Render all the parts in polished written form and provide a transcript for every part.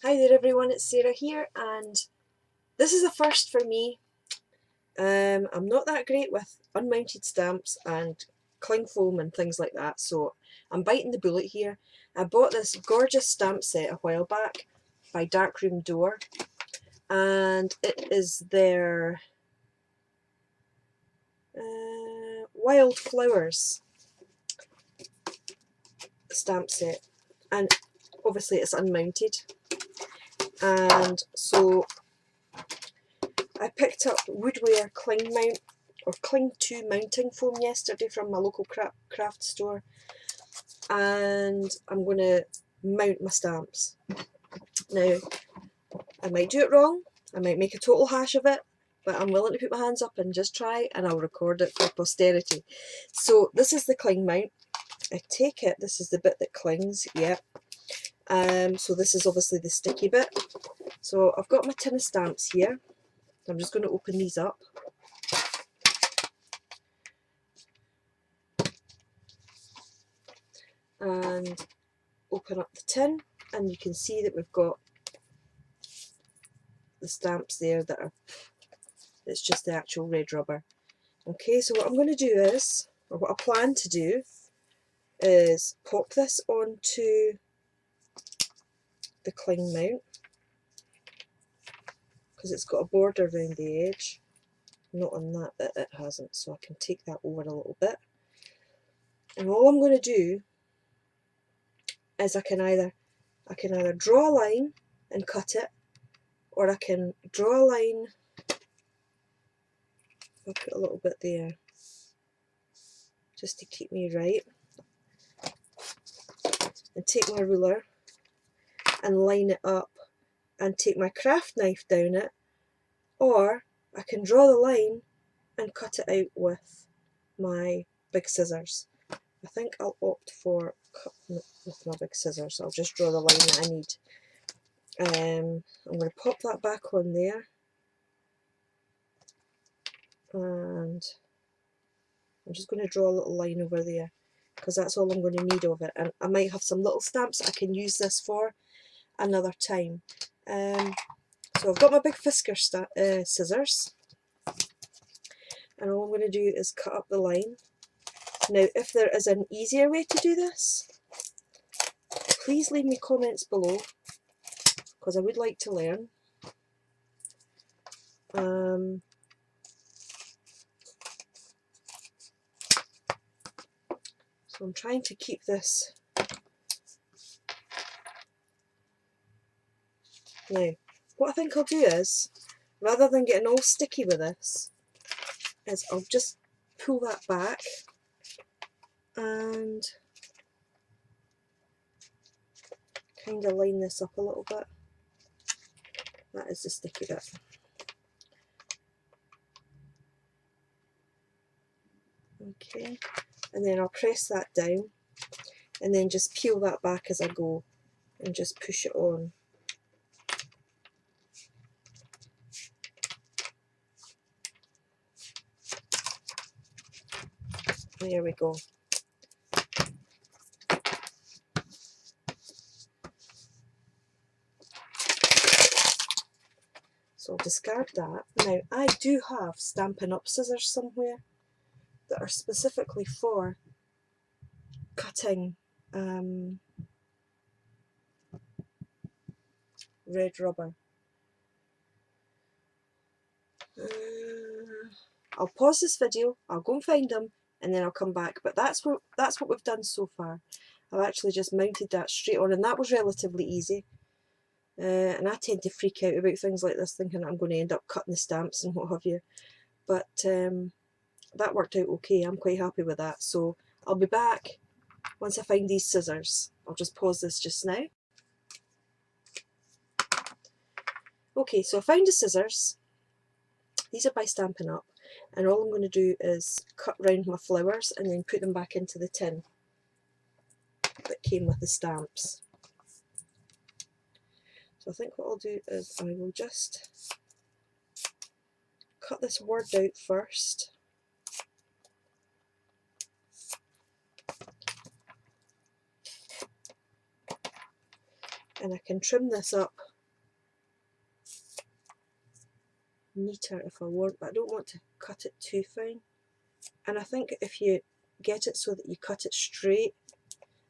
Hi there everyone, it's Sarah here, and this is a first for me. I'm not that great with unmounted stamps and cling foam and things like that, so I'm biting the bullet here. I bought this gorgeous stamp set a while back by Darkroom Door, and it is their Wild Flowers stamp set, and obviously it's unmounted, and so I picked up Woodware Cling Mount or Cling 2 mounting foam yesterday from my local craft store, and I'm going to mount my stamps. Now, I might do it wrong, I might make a total hash of it, but I'm willing to put my hands up and just try, and I'll record it for posterity. So this is the cling mount. I take it, this is the bit that clings, yeah. So this is obviously the sticky bit. So I've got my tin of stamps here. I'm just going to open these up. And open up the tin, and you can see that we've got the stamps there that are, it's just the actual red rubber. Okay, so what I'm going to do is, or what I plan to do, is pop this onto the cling mount, because it's got a border around the edge. Not on that bit, it hasn't, so I can take that over a little bit. And all I'm going to do is I can either draw a line and cut it, or I can draw a line, I'll put a little bit there just to keep me right, and take my ruler and line it up and take my craft knife down it, or I can draw the line and cut it out with my big scissors. I think I'll opt for cutting it with my big scissors. I'll just draw the line that I need. I'm going to pop that back on there, and I'm just going to draw a little line over there, because that's all I'm going to need of it, and I might have some little stamps I can use this for another time. So I've got my big Fisker scissors, and all I'm going to do is cut up the line. Now, if there is an easier way to do this, please leave me comments below, because I would like to learn. So I'm trying to keep this. Now, what I think I'll do is, rather than getting all sticky with this, is I'll just pull that back and kind of line this up a little bit. That is the sticky bit. Okay, and then I'll press that down and then just peel that back as I go and just push it on. There we go. So I'll discard that. Now, I do have Stampin' Up scissors somewhere that are specifically for cutting red rubber. I'll pause this video, I'll go and find them, and then I'll come back. But that's what we've done so far. I've actually just mounted that straight on, and that was relatively easy. And I tend to freak out about things like this, thinking I'm going to end up cutting the stamps and what have you. But that worked out okay. I'm quite happy with that. So I'll be back once I find these scissors. I'll just pause this just now. Okay, so I found the scissors. These are by Stampin' Up, and all I'm going to do is cut round my flowers and then put them back into the tin that came with the stamps. So I think what I'll do is I will just cut this word out first. And I can trim this up neater if I want, but I don't want to cut it too fine. And I think if you get it so that you cut it straight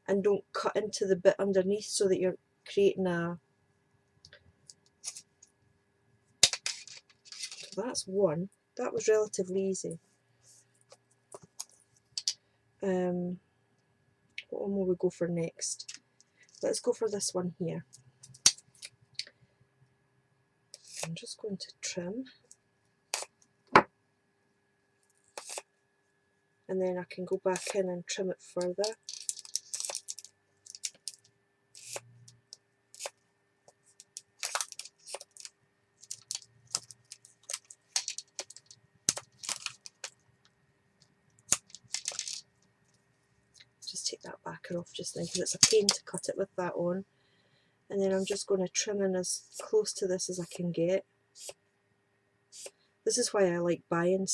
and don't cut into the bit underneath, so that you're creating a... So that's one. That was relatively easy. What one will we go for next? Let's go for this one here. I'm just going to trim, and then I can go back in and trim it further. Just take that backer off just now because it's a pain to cut it with that on. And then I'm just going to trim in as close to this as I can get. This is why I like buying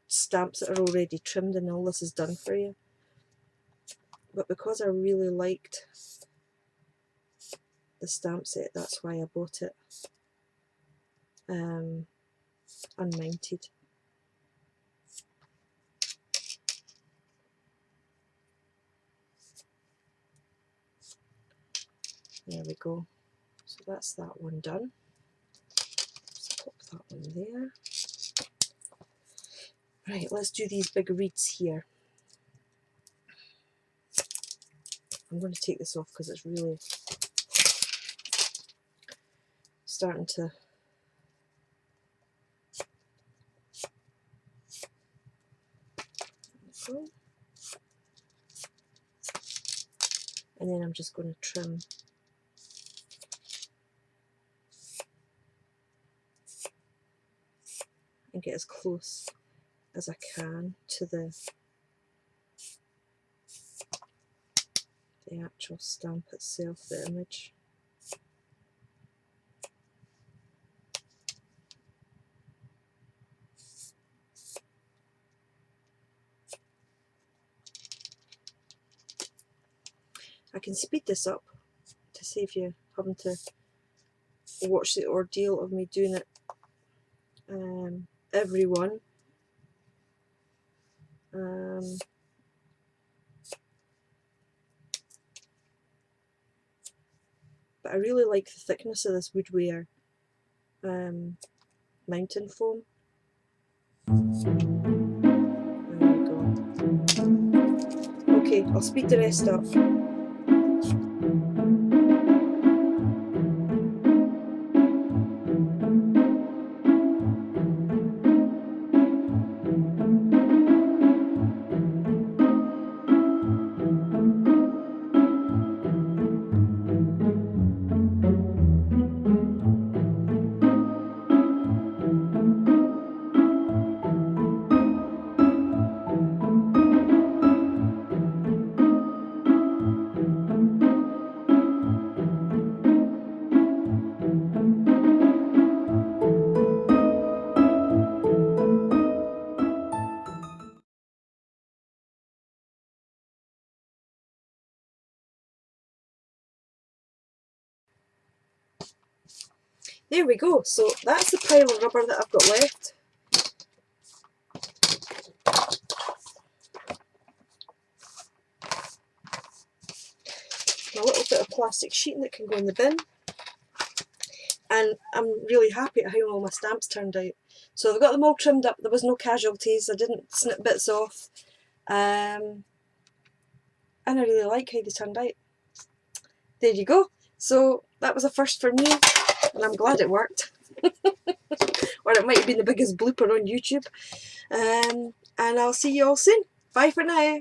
stamps that are already trimmed and all this is done for you. But because I really liked the stamp set, that's why I bought it unmounted. There we go. So that's that one done. Just pop that one there. Right, let's do these big reeds here. I'm going to take this off because it's really starting to... Go. And then I'm just going to trim and get as close as I can to the actual stamp itself, the image. I can speed this up to save you having to watch the ordeal of me doing it every one. But I really like the thickness of this woodware mountain foam. There we go. Okay, I'll speed the rest up. There we go, so that's the pile of rubber that I've got left. A little bit of plastic sheeting that can go in the bin. And I'm really happy at how all my stamps turned out. So I've got them all trimmed up, there was no casualties, I didn't snip bits off. And I really like how they turned out. There you go. So that was a first for me, and I'm glad it worked. Or it might have been the biggest blooper on YouTube. And I'll see you all soon. Bye for now.